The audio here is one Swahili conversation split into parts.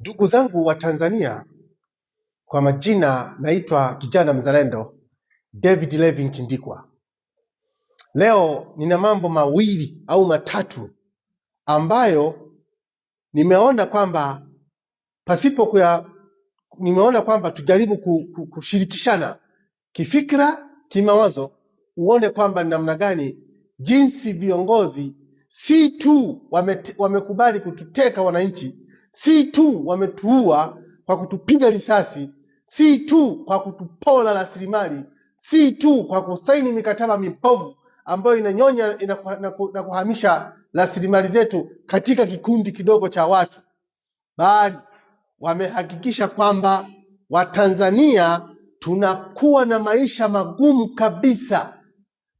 Ndugu zangu wa Tanzania, kwa majina naitwa kijana mzalendo David Levin Kindikwa. Leo nina mambo mawili au matatu ambayo nimeona kwamba tujaribu kushirikishana kifikra, kimawazo, uone kwamba namna gani jinsi viongozi si tu wamekubali kututeka wananchi, si tu wametuua kwa kutupiga risasi, si tu kwa kutupola rasilimali, si tu kwa kusaini mikataba mibovu ambayo inanyonya na kuhamisha rasilimali zetu katika kikundi kidogo cha watu, bali wamehakikisha kwamba Watanzania tunakuwa na maisha magumu kabisa,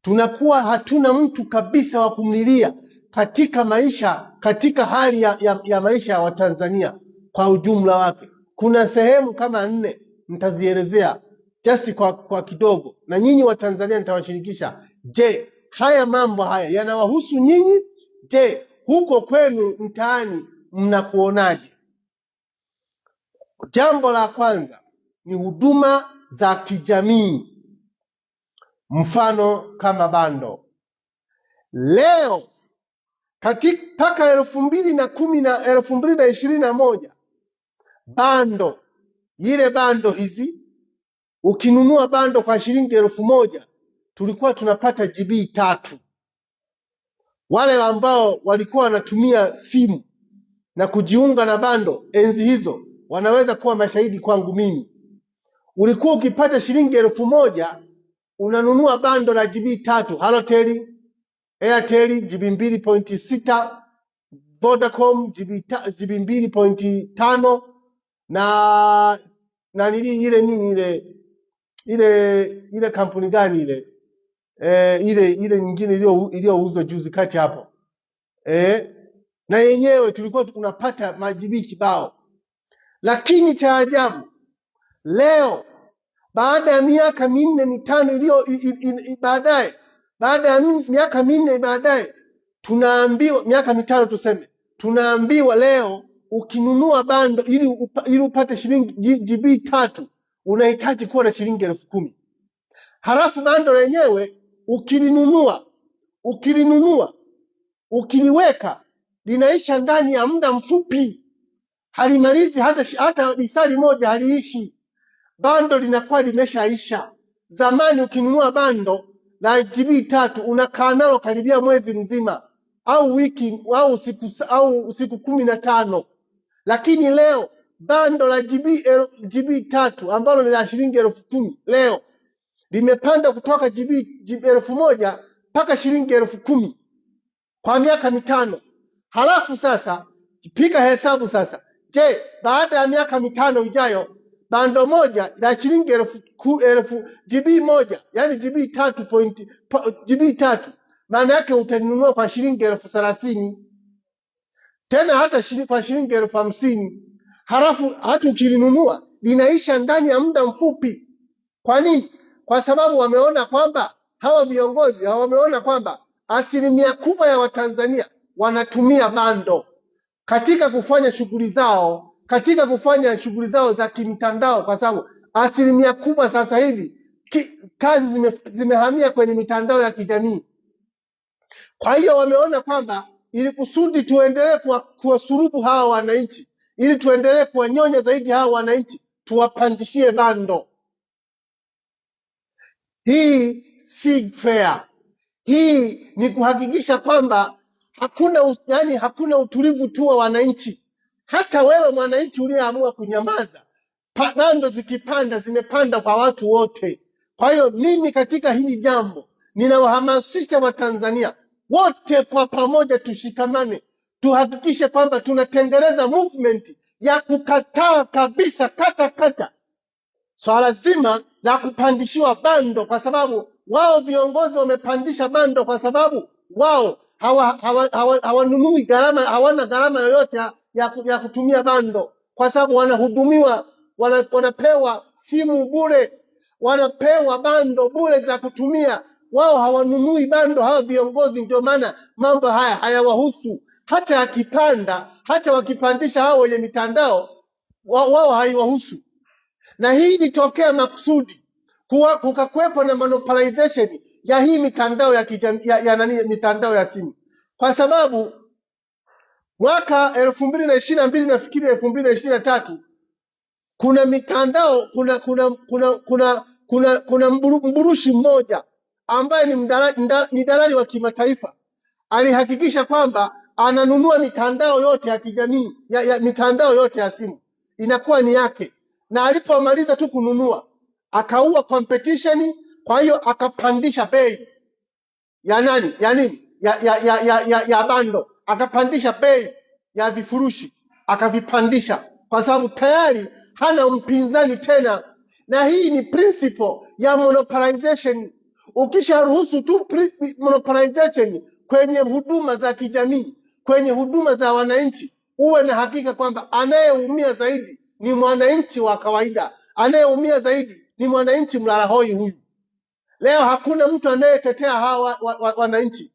tunakuwa hatuna mtu kabisa wa kumlilia katika maisha, katika hali ya maisha ya Watanzania kwa ujumla wake. Kuna sehemu kama 4 nitazielezea just kwa kidogo, na nyinyi Watanzania nitawashirikisha. Je, haya mambo haya yanawahusu nyinyi? Je, huko kwenu mtaani mnakuonaje? Jambo la kwanza ni huduma za kijamii, mfano kama bando. Leo mpaka 2021 bando, ile bando hizi ukinunua bando kwa shilingi 1000 tulikuwa tunapata GB 3. Wale ambao walikuwa wanatumia simu na kujiunga na bando enzi hizo wanaweza kuwa mashahidi kwangu mimi. Ulikuwa ukipata shilingi 1000 unanunua bando la GB 3, Halotel, Airtel GB 2.6, Vodacom GB 2.5 na ile kampuni gani ile nyingine iliyouzwa juzi kati hapo, na yenyewe tulikuwa tunapata majibi kibao. Lakini cha ajabu leo, baada ya miaka 4-5 baadaye, baada ya miaka 4 baadaye, tunaambiwa, miaka 5 tuseme, tunaambiwa leo ukinunua bando ili upate shilingi GB 3 unahitaji kuwa na shilingi 10,000. Halafu bando lenyewe ukilinunua ukiliweka linaisha ndani ya muda mfupi, halimalizi hata risali moja haliishi, bando linakuwa limeshaisha. Zamani ukinunua bando la GB 3 unakaa nalo karibia mwezi mzima au wiki au siku 15. Lakini leo bando la GB 3 ambalo ni la shilingi 10,000 leo limepanda kutoka GB 1000 mpaka shilingi 10,000 kwa miaka 5. Halafu sasa piga hesabu sasa. Je, baada ya miaka 5 ijayo bando moja la shilingi 1000 GB moja, yani GB 3 maana yake utanunua kwa shilingi 30,000, tena hata kwa shilingi 50,000. Halafu hata ukilinunua linaisha ndani ya muda mfupi. Kwa nini? Kwa sababu wameona kwamba hawa viongozi wameona kwamba asilimia kubwa ya Watanzania wanatumia bando katika kufanya shughuli zao, za kimtandao, kwa sababu asilimia kubwa sasa hivi kazi zimehamia kwenye mitandao ya kijamii. Kwa hiyo wameona kwamba ili kusudi tuendelee kuwasurubu hawa wananchi, ili tuendelee kuwanyonya zaidi hawa wananchi, tuwapandishie bando. Hii si fair. Hii ni kuhakikisha kwamba hakuna utulivu tu wa wananchi. Hata wewe mwananchi uliyeamua kunyamaza, bando zikipanda, zimepanda kwa watu wote. Kwa hiyo mimi katika hili jambo ninawahamasisha Watanzania wote kwa pamoja, tushikamane, tuhakikishe kwamba tunatengeneza movement ya kukataa kabisa kata swala zima la kupandishiwa bando, kwa sababu wao viongozi wamepandisha bando kwa sababu wao hawanunui gharama, hawana gharama yoyote ya kutumia bando, kwa sababu wanahudumiwa, wanapewa simu bure, wanapewa bando bure za kutumia. Wao hawanunui bando, hawa viongozi. Ndio maana mambo haya hayawahusu. Hata yakipanda, hata wakipandisha hao wenye mitandao, wao haiwahusu, na hii ilitokea makusudi kukakuwepo na monopolization ya hii mitandao ya kijamii mitandao ya simu, kwa sababu mwaka 2022 nafikiri 2023 kuna mitandao kuna mburushi mmoja ambaye ni dalali wa kimataifa alihakikisha kwamba ananunua mitandao yote ya kijamii mitandao yote ya simu inakuwa ni yake, na alipomaliza tu kununua akaua competition. Kwa hiyo akapandisha bei ya bando, akapandisha bei ya vifurushi, akavipandisha kwa sababu tayari hana mpinzani tena. Na hii ni principle ya monopolization. Ukisharuhusu tu monopolization kwenye huduma za kijamii, kwenye huduma za wananchi, uwe na hakika kwamba anayeumia zaidi ni mwananchi wa kawaida, anayeumia zaidi ni mwananchi mlala hoi huyu. Leo hakuna mtu anayetetea hawa wananchi,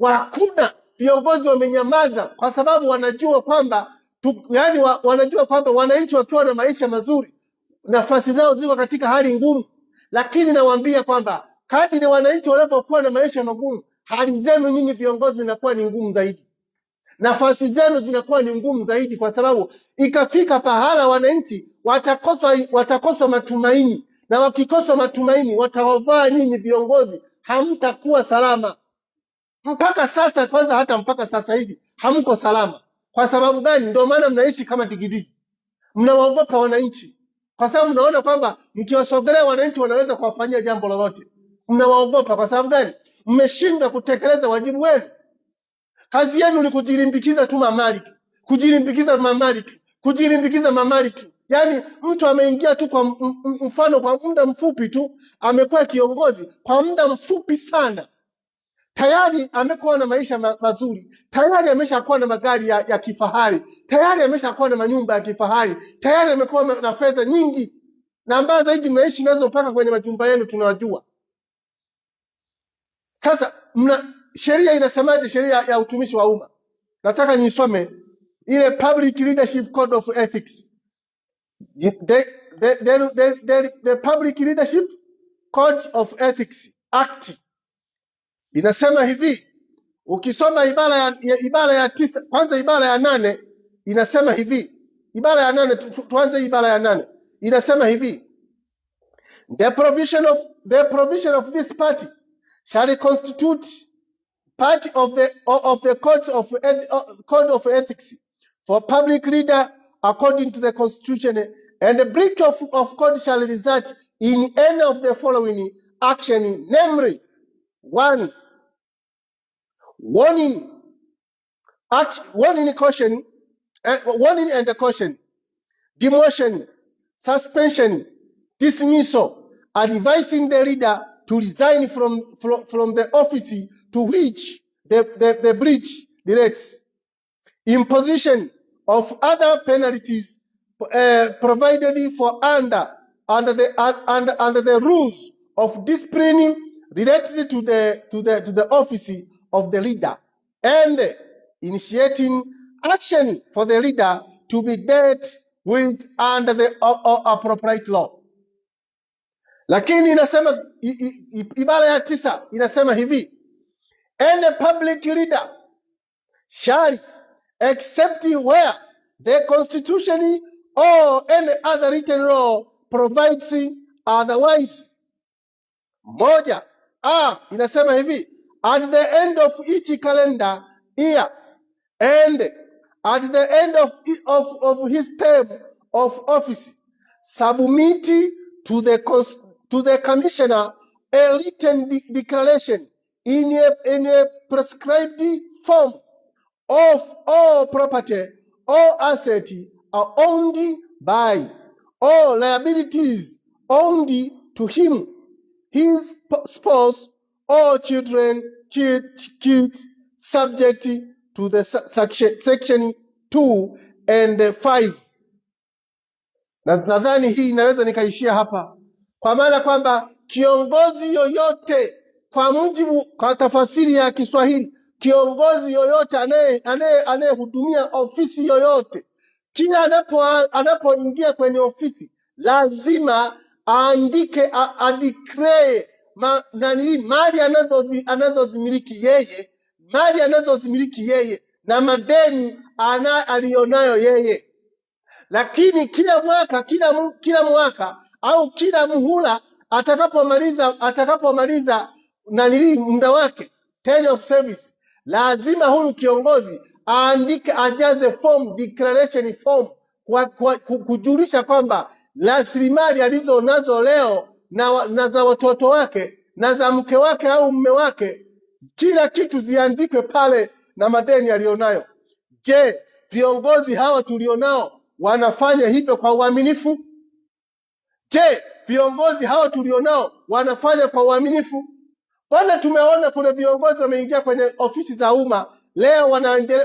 hakuna. Viongozi wamenyamaza kwa sababu wanajua kwamba wanajua kwamba wananchi wakiwa na maisha mazuri nafasi zao ziko katika hali ngumu. Lakini nawaambia kwamba kadri wananchi wanapokuwa na maisha magumu, hali zenu nyinyi viongozi zinakuwa ni ngumu zaidi, nafasi zenu zinakuwa ni ngumu zaidi, kwa sababu ikafika pahala wananchi watakoswa matumaini, na wakikosa matumaini watawavaa nyinyi viongozi, hamtakuwa salama. Mpaka sasa kwanza, hata mpaka sasa hivi hamko salama. Kwa sababu gani? Ndio maana mnaishi kama digidigi, mnawaogopa wananchi, kwa sababu mnaona kwamba mkiwasogelea wananchi wanaweza kuwafanyia jambo lolote. Mnawaogopa kwa sababu gani? Mmeshindwa kutekeleza wajibu wenu. Kazi yenu ni kujilimbikiza tu mamali tu, kujilimbikiza mamali tu, kujilimbikiza mamali tu. Yaani mtu ameingia tu kwa mfano kwa muda mfupi tu, amekuwa kiongozi kwa muda mfupi sana, tayari amekuwa na maisha mazuri, tayari ameshakuwa na magari ya kifahari, tayari ameshakuwa na manyumba ya kifahari, tayari amekuwa na fedha nyingi, na mbaya zaidi mnaishi nazo mpaka kwenye majumba yenu tunawajua. Sasa sheria inasemaje? Sheria ya utumishi wa umma, nataka nisome ile Public Leadership Code of Ethics. The Public Leadership Code of Ethics Act inasema hivi. Ukisoma ibara ya 9, kwanza ibara ya 8 inasema hivi. Ibara ya 8, tuanze ibara ya 8. Inasema hivi: the provision of this party shall constitute part of the code of ethics for public leader according to the constitution, and the breach of code shall result in any of the following action, namely: 1, warning and caution, demotion, suspension, dismissal, advising the leader to resign from the office to which the breach relates, imposition of other penalties provided for under the rules of discipline related to the office of the leader, and initiating action for the leader to be dealt with under the appropriate law. Lakini inasema ibara ya 9 inasema hivi: any public leader shall, except where the constitution or any other written law provides otherwise. 1, inasema hivi: at the end of each calendar year and at the end of his term of office, submit to the commissioner a written declaration in a prescribed form of all property or asset owned by, or liabilities owned to him, his spouse, or children, kids, subject to the section 2 and 5. Nadhani hii inaweza nikaishia hapa, kwa maana kwamba kiongozi yoyote, kwa tafasiri ya Kiswahili, kiongozi yoyote anayehudumia ofisi yoyote, kila anapoingia kwenye ofisi lazima aandike, adeclare mali anazozimiliki yeye, mali anazozimiliki yeye na madeni alionayo yeye. Lakini kila mwaka au kila muhula atakapomaliza muda wake, term of service, lazima huyu kiongozi aandike, ajaze form, declaration form, kujulisha kwamba rasilimali alizo nazo leo na za watoto wake na za mke wake au mume wake, kila kitu ziandikwe pale na madeni alionayo. Je, viongozi hawa tulionao wanafanya hivyo kwa uaminifu? Je, viongozi hawa tulionao wanafanya kwa uaminifu? Bwana, tumeona kuna viongozi wameingia kwenye ofisi za umma leo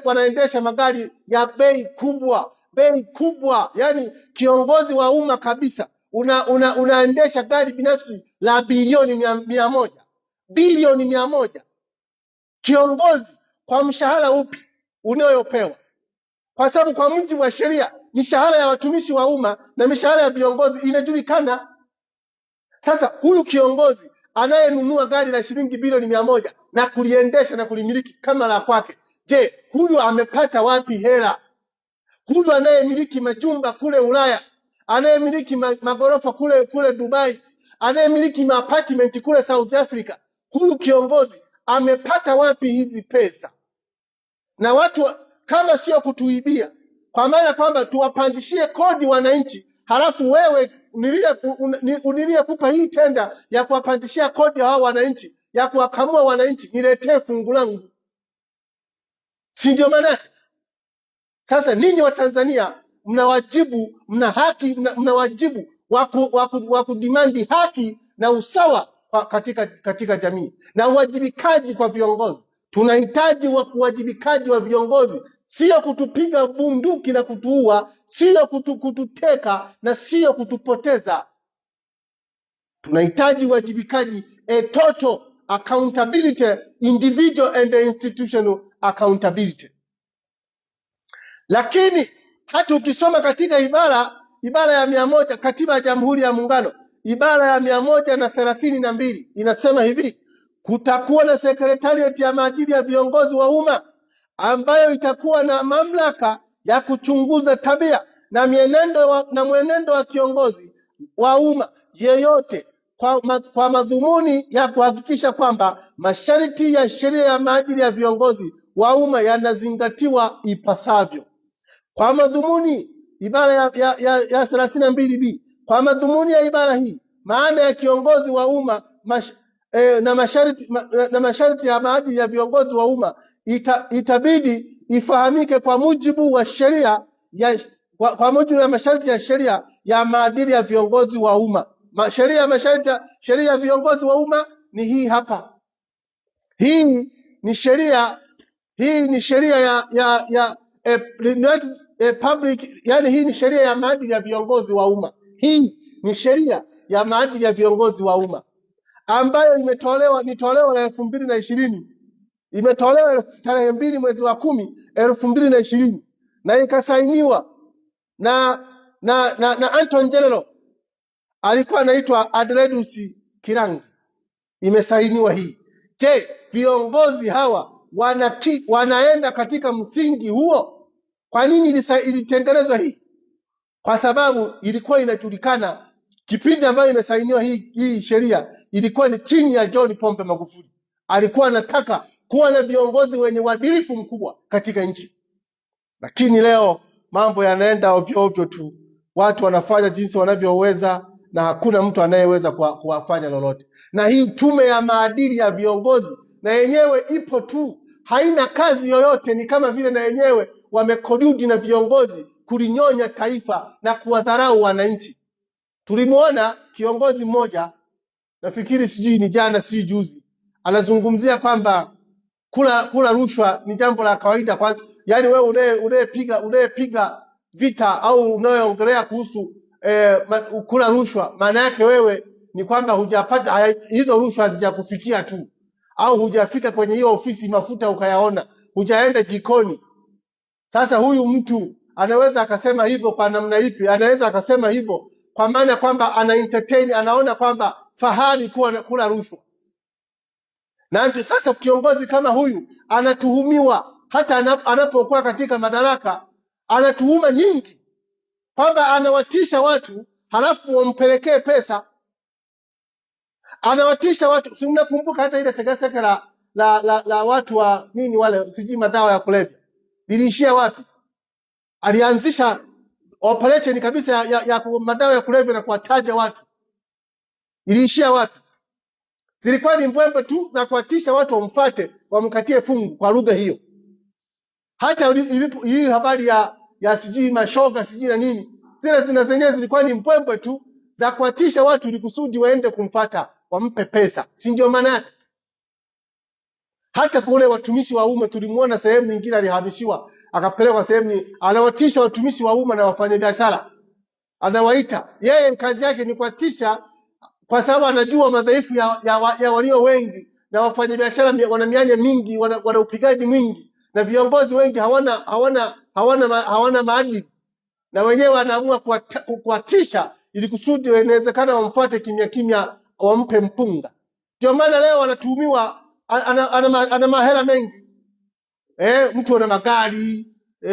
wanaendesha magari ya bei kubwa, yani kiongozi wa umma kabisa unaendesha gari binafsi la bilioni 100, bilioni 100. Kiongozi kwa mshahara upi unayopewa? Kwa sababu kwa mujibu wa sheria mishahara ya watumishi wa umma na mishahara ya viongozi inajulikana. Sasa huyu kiongozi anayenunua gari la shilingi bilioni 100 na kuliendesha na kulimiliki kama la kwake, je, huyu amepata wapi hela? Huyu anayemiliki majumba kule Ulaya, anayemiliki magorofa kule Dubai, anayemiliki maapartment kule South Africa, huyu kiongozi amepata wapi hizi pesa? Na watu kama sio kutuibia, kwa maana kwamba tuwapandishie kodi wananchi, halafu wewe niliyekupa hii tenda ya kuwapandishia kodi hao wananchi, ya kuwakamua wananchi, niletee fungu langu, si ndio maana? Sasa ninyi wa Tanzania mna wajibu, mna haki, mna wajibu wa kudimandi haki na usawa katika jamii na uwajibikaji kwa viongozi. Tunahitaji uwajibikaji wa viongozi, sio kutupiga bunduki na kutuua, sio kututeka na sio kutupoteza. Tunahitaji uwajibikaji, a total accountability, individual and institutional accountability. Lakini hata ukisoma katika ibara ya 100 katiba ya Jamhuri ya Muungano, ibara ya 132 inasema hivi: kutakuwa na sekretarieti ya maadili ya viongozi wa umma ambayo itakuwa na mamlaka ya kuchunguza tabia na mwenendo wa kiongozi wa umma yeyote kwa madhumuni ya kuhakikisha kwamba masharti ya sheria ya maadili ya viongozi wa umma yanazingatiwa ipasavyo. Kwa madhumuni, ibara ya 32B, kwa madhumuni ya ibara hii, maana ya kiongozi wa umma na masharti ya maadili ya viongozi wa umma itabidi ifahamike kwa mujibu wa sheria kwa mujibu wa masharti ya sheria ya maadili ya viongozi wa umma. Sheria ya viongozi wa umma ni hii hapa. Hii ni sheria ya public, yani hii ni sheria ya maadili ya viongozi wa umma. Hii ni sheria ya maadili ya viongozi wa umma ambayo ni toleo la 2020. Imetolewa tarehe 2 mwezi wa 10 2020 na ikasainiwa na Anton General alikuwa anaitwa Adredus Kirangi. Imesainiwa hii. Je, viongozi hawa wanaenda katika msingi huo? Kwa nini ilitengenezwa hii? Kwa sababu ilikuwa inajulikana kipindi ambayo imesainiwa hii sheria ilikuwa ni chini ya John Pombe Magufuli. Alikuwa anataka kuwa na viongozi wenye uadilifu mkubwa katika nchi. Lakini leo mambo yanaenda ovyo ovyo tu. Watu wanafanya jinsi wanavyoweza na hakuna mtu anayeweza kuwafanya lolote. Na hii tume ya maadili ya viongozi na yenyewe ipo tu, haina kazi yoyote. Ni kama vile na yenyewe wamekoludi na viongozi kulinyonya taifa na kuwadharau wananchi. Tulimuona kiongozi mmoja, nafikiri sijui ni jana sijui juzi, anazungumzia kwamba kula rushwa ni jambo la kawaida. Kwa yani wewe unayepiga vita au unayeongelea kuhusu kula rushwa, maana yake wewe ni kwamba hujapata hizo rushwa, hazijakufikia tu, au hujafika kwenye hiyo ofisi mafuta ukayaona, hujaenda jikoni. Sasa huyu mtu anaweza akasema hivyo kwa namna ipi? Anaweza akasema hivyo kwa maana kwamba ana entertain, anaona kwamba fahari kuwa kula rushwa. Na ndio sasa kiongozi kama huyu anatuhumiwa, hata anapokuwa katika madaraka anatuhuma nyingi kwamba anawatisha watu halafu wampelekee pesa. Anawatisha watu. Si mnakumbuka hata ile sekeseke la watu wa nini wale sijui madawa ya kulevya liliishia wapi? Alianzisha operation kabisa ya madawa ya kulevya na kuwataja watu. Iliishia wapi? Zilikuwa ni mbwembe tu za kuwatisha watu wamfuate, wamkatie fungu kwa lugha hiyo. Hata hii habari ya sijui mashoga sijui na nini, zile zenyewe zilikuwa ni mbwembe tu za kuwatisha watu ili kusudi waende kumfuata, wampe pesa. Si ndio maana yake? Hata kule watumishi wa umma tulimuona sehemu nyingine alihamishiwa akapelekwa sehemu, anawatisha watumishi wa umma na wafanyabiashara. Anawaita, yeye kazi yake ni kuwatisha kwa sababu anajua madhaifu ya walio wengi, na wafanyabiashara wana mianya mingi, wana upigaji mwingi, na viongozi wengi hawana maadili, na wenyewe wanaamua kuwatisha ili kusudi inawezekana wamfuate kimya kimya, wampe mpunga. Ndio maana leo wanatuhumiwa ana mahela mengi. Mtu ana magari,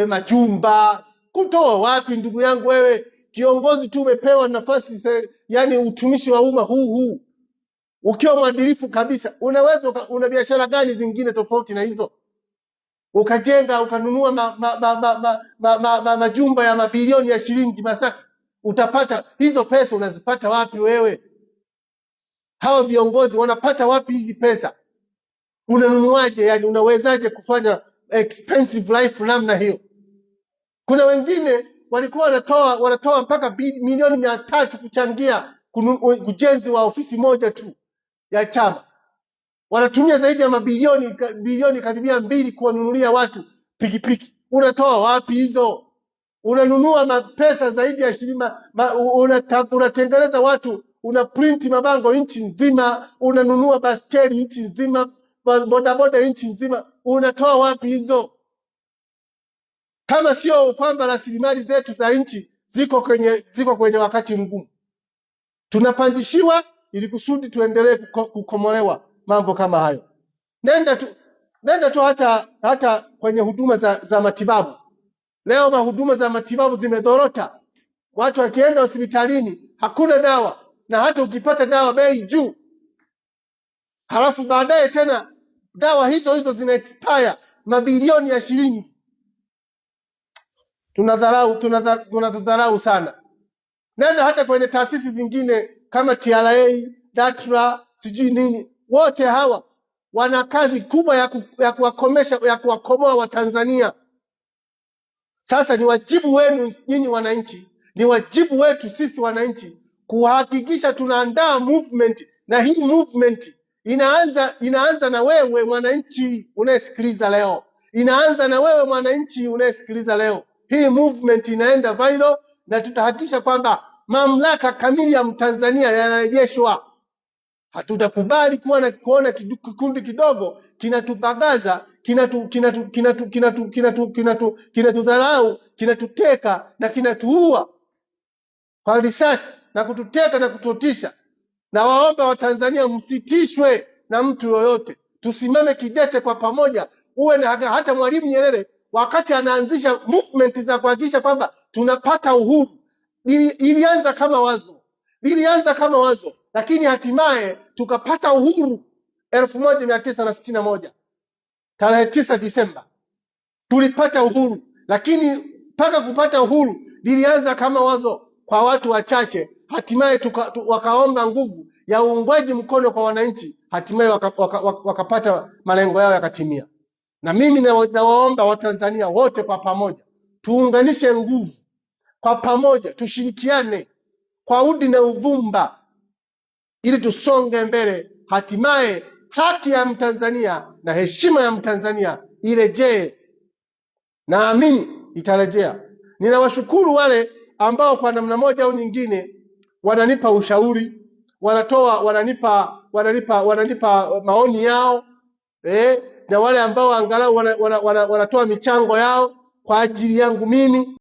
majumba. Kutoa wapi ndugu yangu wewe? Kiongozi tu umepewa nafasi, yani utumishi wa umma huu. Ukiwa mwadilifu kabisa, unaweza una biashara gani zingine tofauti na hizo? Ukajenga, ukanunua majumba ya mabilioni ya shilingi Masaki. Utapata hizo pesa, unazipata wapi wewe? Hawa viongozi wanapata wapi hizi pesa? Unanunuaje? Yani unawezaje kufanya expensive life namna hiyo? Kuna wengine walikuwa wanatoa mpaka milioni 300 kuchangia ujenzi wa ofisi moja tu ya chama. Wanatumia zaidi ya bilioni karibia 2 kuwanunulia watu pikipiki. Unatoa wapi hizo? Unanunua mapesa zaidi ya shilingi, unatengeneza watu, una print mabango nchi nzima, unanunua baskeli nchi nzima, bodaboda nchi nzima. Unatoa wapi hizo? Kama sio kwamba rasilimali zetu za nchi ziko kwenye wakati mgumu, tunapandishiwa ili kusudi tuendelee kukomolewa mambo kama hayo. Nenda tu hata kwenye huduma za matibabu. Leo huduma za matibabu zimedorota. Watu wakienda hospitalini hakuna dawa, na hata ukipata dawa bei juu. Halafu baadaye tena dawa hizo zina mabilioni ya shilingi. Tunadharau sana. Nenda hata kwenye taasisi zingine kama TRA, DATRA, sijui nini. Wote hawa wana kazi kubwa ya kuwakomoa Watanzania. Sasa ni wajibu wenu nyinyi wananchi, ni wajibu wetu sisi wananchi kuhakikisha tunaandaa movement, na hii movement inaanza na wewe mwananchi unayesikiliza leo. Inaanza na wewe mwananchi unayesikiliza leo. Hii movement inaenda viral, na tutahakikisha kwamba mamlaka kamili ya Mtanzania yanarejeshwa. Hatutakubali kuona kikundi kidogo kinatubagaza, kinatudharau, kinatuteka na kinatuua kwa risasi na kututeka na kututisha. Na waomba Watanzania msitishwe na mtu yoyote. Tusimame kidete kwa pamoja. Uwe na hata Mwalimu Nyerere wakati anaanzisha movement za kuhakikisha kwamba tunapata uhuru, ilianza kama wazo, lakini hatimaye tukapata uhuru 1961 tarehe 9 Disemba tulipata uhuru. Lakini mpaka kupata uhuru lilianza kama wazo kwa watu wachache, hatimaye wakaomba nguvu ya uungwaji mkono kwa wananchi, hatimaye wakapata malengo yao yakatimia. Na mimi nawaomba Watanzania wote kwa pamoja tuunganishe nguvu kwa pamoja, tushirikiane kwa udi na uvumba ili tusonge mbele, hatimaye haki ya Mtanzania na heshima ya Mtanzania irejee. Naamini itarejea. Ninawashukuru wale ambao kwa namna moja au nyingine wananipa ushauri, wananipa maoni yao, na wale ambao angalau wanatoa michango yao kwa ajili yangu mimi.